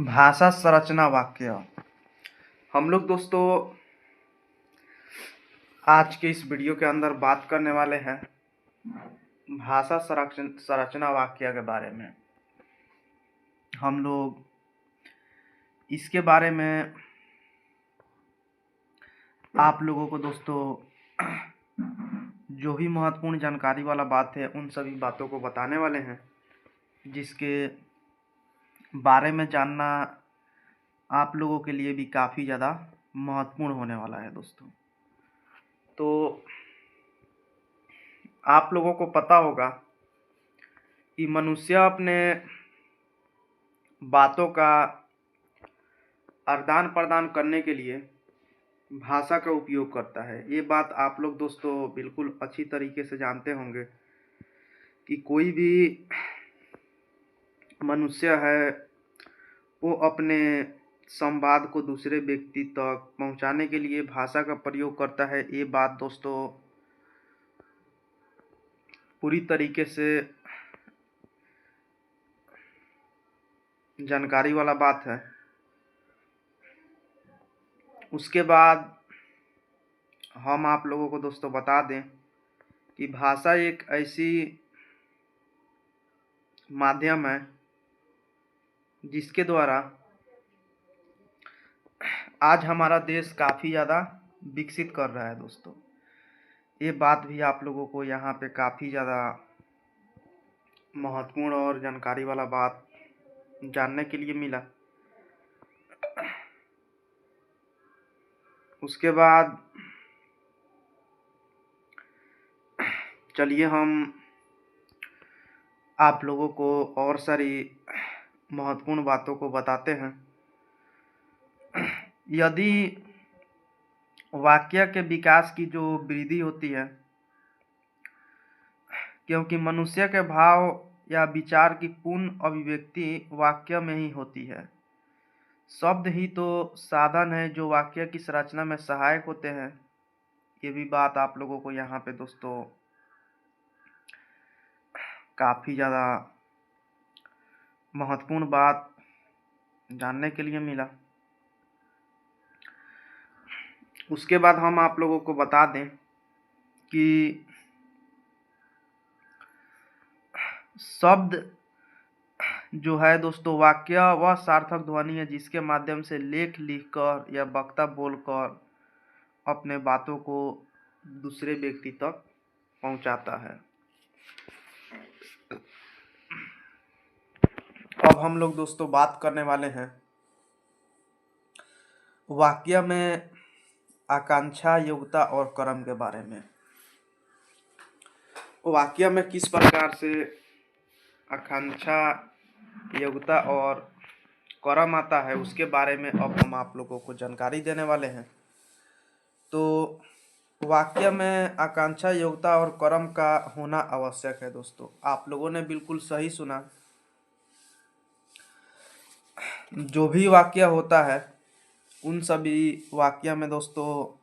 भाषा संरचना वाक्य। हम लोग दोस्तों आज के इस वीडियो के अंदर बात करने वाले हैं भाषा संरचना वाक्य के बारे में। हम लोग इसके बारे में आप लोगों को दोस्तों जो भी महत्वपूर्ण जानकारी वाला बात है उन सभी बातों को बताने वाले हैं, जिसके बारे में जानना आप लोगों के लिए भी काफ़ी ज़्यादा महत्वपूर्ण होने वाला है दोस्तों। तो आप लोगों को पता होगा कि मनुष्य अपने बातों का आदान प्रदान करने के लिए भाषा का उपयोग करता है। ये बात आप लोग दोस्तों बिल्कुल अच्छी तरीके से जानते होंगे कि कोई भी मनुष्य है वो अपने संवाद को दूसरे व्यक्ति तक पहुंचाने के लिए भाषा का प्रयोग करता है। ये बात दोस्तों पूरी तरीके से जानकारी वाला बात है। उसके बाद हम आप लोगों को दोस्तों बता दें कि भाषा एक ऐसी माध्यम है जिसके द्वारा आज हमारा देश काफ़ी ज़्यादा विकसित कर रहा है दोस्तों। ये बात भी आप लोगों को यहाँ पे काफ़ी ज़्यादा महत्वपूर्ण और जानकारी वाला बात जानने के लिए मिला। उसके बाद चलिए हम आप लोगों को और सारी महत्वपूर्ण बातों को बताते हैं। यदि वाक्य के विकास की जो वृद्धि होती है, क्योंकि मनुष्य के भाव या विचार की पूर्ण अभिव्यक्ति वाक्य में ही होती है। शब्द ही तो साधन है जो वाक्य की संरचना में सहायक होते हैं। ये भी बात आप लोगों को यहाँ पे दोस्तों काफ़ी ज़्यादा महत्वपूर्ण बात जानने के लिए मिला। उसके बाद हम आप लोगों को बता दें कि शब्द जो है दोस्तों वाक्य वह सार्थक ध्वनि है जिसके माध्यम से लेख लिखकर या वक्ता बोलकर अपने बातों को दूसरे व्यक्ति तक पहुंचाता है। अब हम लोग दोस्तों बात करने वाले हैं वाक्य में आकांक्षा, योग्यता और कर्म के बारे में। वाक्य में किस प्रकार से आकांक्षा, योग्यता और कर्म आता है उसके बारे में अब हम आप लोगों को जानकारी देने वाले हैं। तो वाक्य में आकांक्षा, योग्यता और कर्म का होना आवश्यक है दोस्तों। आप लोगों ने बिल्कुल सही सुना। जो भी वाक्य होता है उन सभी वाक्य में दोस्तों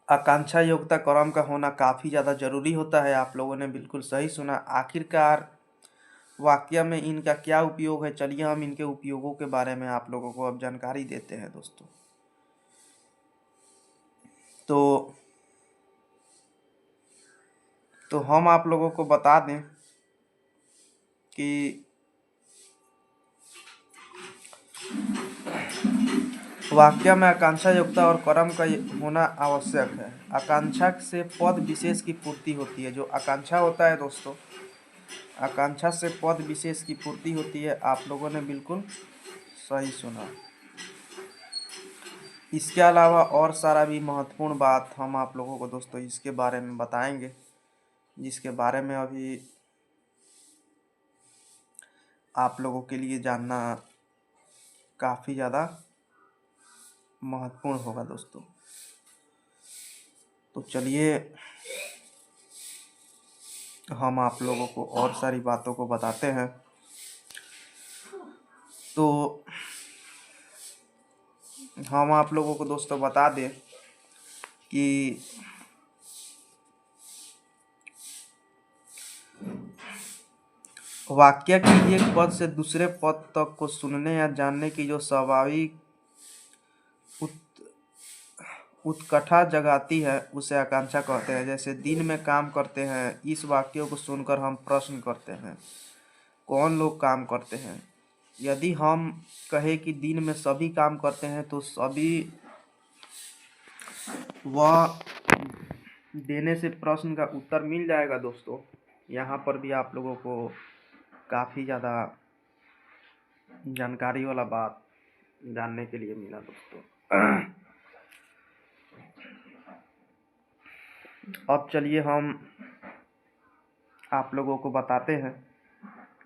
आकांक्षा, योग्यता, कर्म का होना काफ़ी ज़्यादा जरूरी होता है। आप लोगों ने बिल्कुल सही सुना। आखिरकार वाक्य में इनका क्या उपयोग है, चलिए हम इनके उपयोगों के बारे में आप लोगों को अब जानकारी देते हैं दोस्तों। तो हम आप लोगों को बता दें कि वाक्य में आकांक्षा, योग्यता और कर्म का होना आवश्यक है। आकांक्षा से पद विशेष की पूर्ति होती है। जो आकांक्षा होता है दोस्तों, आकांक्षा से पद विशेष की पूर्ति होती है। आप लोगों ने बिल्कुल सही सुना। इसके अलावा और सारा भी महत्वपूर्ण बात हम आप लोगों को दोस्तों इसके बारे में बताएंगे, जिसके बारे में अभी आप लोगों के लिए जानना काफ़ी ज़्यादा महत्वपूर्ण होगा दोस्तों। तो चलिए हम आप लोगों को और सारी बातों को बताते हैं। तो हम आप लोगों को दोस्तों बता दें कि वाक्य की एक पद से दूसरे पद तक को सुनने या जानने की जो स्वाभाविक उत, उत्कंठा जगाती है उसे आकांक्षा कहते हैं। जैसे दिन में काम करते हैं, इस वाक्यों को सुनकर हम प्रश्न करते हैं कौन लोग काम करते हैं। यदि हम कहें कि दिन में सभी काम करते हैं तो सभी वह देने से प्रश्न का उत्तर मिल जाएगा दोस्तों। यहाँ पर भी आप लोगों को काफ़ी ज़्यादा जानकारी वाला बात जानने के लिए मिला दोस्तों। अब चलिए हम आप लोगों को बताते हैं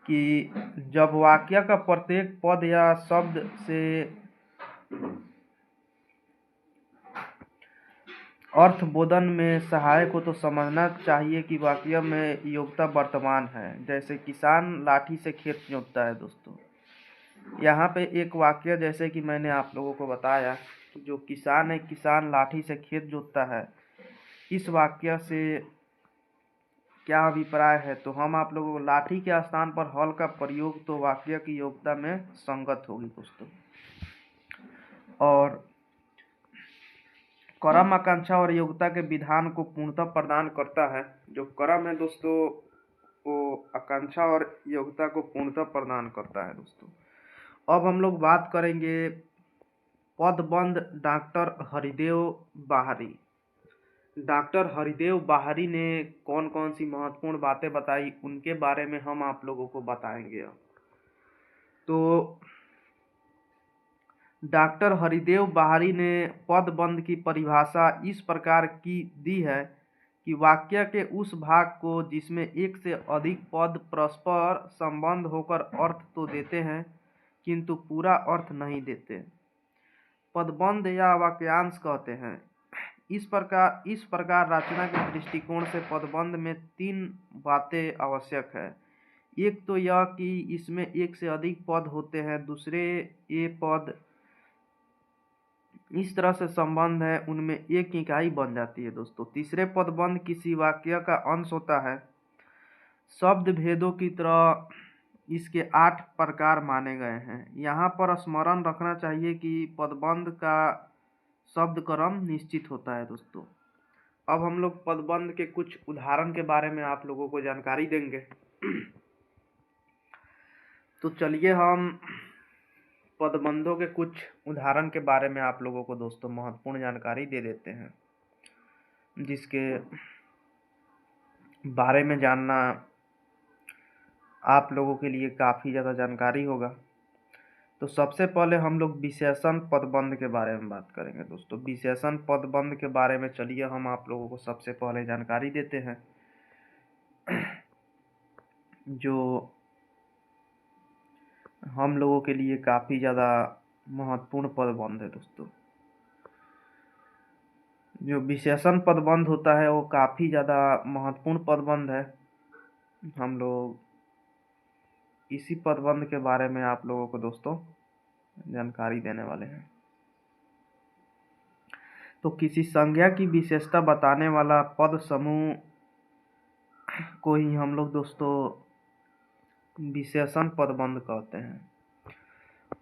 कि जब वाक्य का प्रत्येक पद या शब्द से अर्थ बोधन में सहायक हो तो समझना चाहिए कि वाक्य में योग्यता वर्तमान है। जैसे किसान लाठी से खेत जोतता है दोस्तों। यहाँ पे एक वाक्य जैसे कि मैंने आप लोगों को बताया कि जो किसान है, किसान लाठी से खेत जोतता है, इस वाक्य से क्या अभिप्राय है। तो हम आप लोगों को लाठी के स्थान पर हल का प्रयोग तो वाक्य की योग्यता में संगत होगी दोस्तों। और कर्म आकांक्षा और योग्यता के विधान को पूर्णतः प्रदान करता है। जो कर्म है दोस्तों वो आकांक्षा और योग्यता को पूर्णतः प्रदान करता है दोस्तों। अब हम लोग बात करेंगे पदबंध डॉक्टर हरिदेव बाहरी। डॉक्टर हरिदेव बाहरी ने कौन कौन सी महत्वपूर्ण बातें बताई उनके बारे में हम आप लोगों को बताएंगे। तो डॉक्टर हरिदेव बाहरी ने पदबंध की परिभाषा इस प्रकार की दी है कि वाक्य के उस भाग को जिसमें एक से अधिक पद परस्पर संबंध होकर अर्थ तो देते हैं किंतु पूरा अर्थ नहीं देते, पदबंध या वाक्यांश कहते हैं। इस प्रकार रचना के दृष्टिकोण से पदबंध में 3 बातें आवश्यक है। एक तो यह कि इसमें एक से अधिक पद होते हैं, दूसरे ये पद इस तरह से संबंध है उनमें एक इकाई बन जाती है दोस्तों। तीसरे पदबंध किसी वाक्य का अंश होता है। शब्द भेदों की तरह इसके 8 प्रकार माने गए हैं। यहाँ पर स्मरण रखना चाहिए कि पदबंध का शब्द क्रम निश्चित होता है दोस्तों। अब हम लोग पदबंध के कुछ उदाहरण के बारे में आप लोगों को जानकारी देंगे। तो चलिए हम पदबंधों के कुछ उदाहरण के बारे में आप लोगों को दोस्तों महत्वपूर्ण जानकारी दे देते हैं, जिसके बारे में जानना आप लोगों के लिए काफ़ी ज़्यादा जानकारी होगा। तो सबसे पहले हम लोग विशेषण पदबंध के बारे में बात करेंगे दोस्तों। विशेषण पदबंध के बारे में चलिए हम आप लोगों को सबसे पहले जानकारी देते हैं। जो हम लोगों के लिए काफ़ी ज़्यादा महत्वपूर्ण पदबंध है दोस्तों। जो विशेषण पदबंध होता है वो काफ़ी ज़्यादा महत्वपूर्ण पदबंध है। हम लोग इसी पदबंध के बारे में आप लोगों को दोस्तों जानकारी देने वाले हैं। तो किसी संज्ञा की विशेषता बताने वाला पद समूह को ही हम लोग दोस्तों विशेषण पदबंध कहते हैं।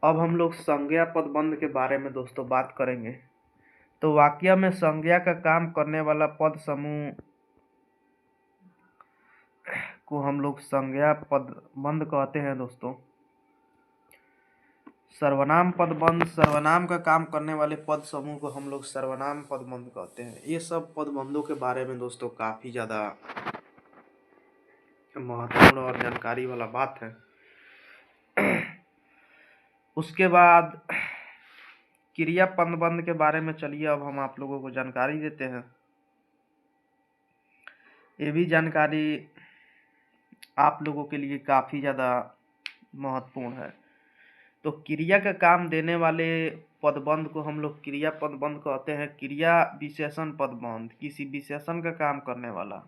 अब हम लोग संज्ञा पदबंध के बारे में दोस्तों बात करेंगे। तो वाक्य में संज्ञा का काम करने वाला पद समूह को हम लोग संज्ञा पदबंध कहते हैं दोस्तों। सर्वनाम पदबंध, सर्वनाम का काम करने वाले पद समूह को हम लोग सर्वनाम पदबंध कहते हैं। ये सब पदबंधों के बारे में दोस्तों काफ़ी ज़्यादा महत्वपूर्ण और जानकारी वाला बात है। उसके बाद क्रिया पदबंध के बारे में चलिए अब हम आप लोगों को जानकारी देते हैं। ये भी जानकारी आप लोगों के लिए काफ़ी ज़्यादा महत्वपूर्ण है। तो क्रिया का काम देने वाले पदबंध को हम लोग क्रिया पदबंध कहते हैं। क्रिया विशेषण पदबंध, किसी विशेषण का काम करने वाला।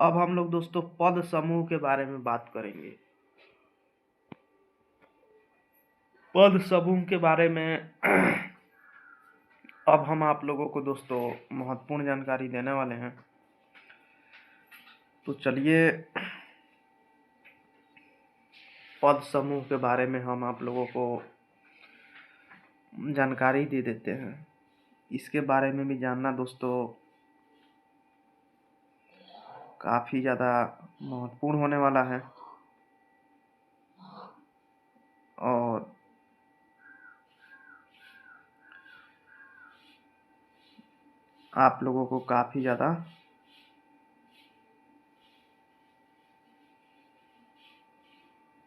अब हम लोग दोस्तों पद समूह के बारे में बात करेंगे। पद समूह के बारे में अब हम आप लोगों को दोस्तों महत्वपूर्ण जानकारी देने वाले हैं। तो चलिए पद समूह के बारे में हम आप लोगों को जानकारी दे देते हैं। इसके बारे में भी जानना दोस्तों काफ़ी ज़्यादा महत्वपूर्ण होने वाला है और आप लोगों को काफ़ी ज़्यादा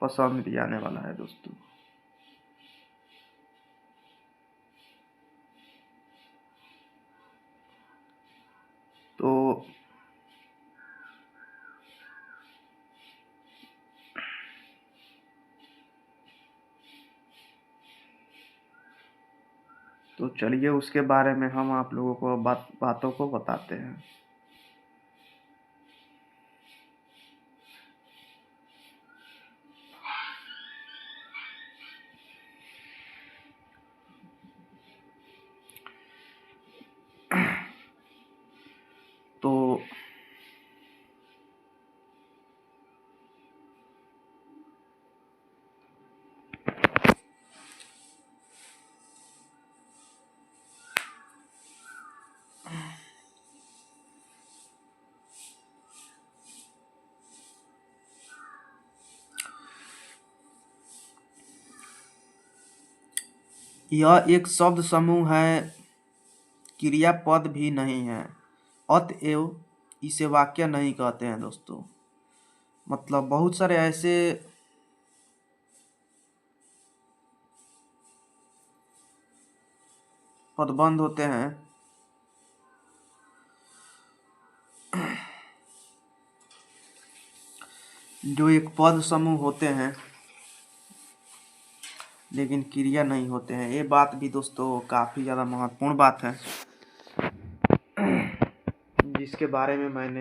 पसंद भी आने वाला है दोस्तों। तो चलिए उसके बारे में हम आप लोगों को बातों को बताते हैं। तो यह एक शब्द समूह है, क्रियापद भी नहीं है, अतएव इसे वाक्य नहीं कहते हैं दोस्तों। मतलब बहुत सारे ऐसे पदबंध होते हैं जो एक पद समूह होते हैं लेकिन क्रिया नहीं होते हैं। ये बात भी दोस्तों काफ़ी ज़्यादा महत्वपूर्ण बात है जिसके बारे में मैंने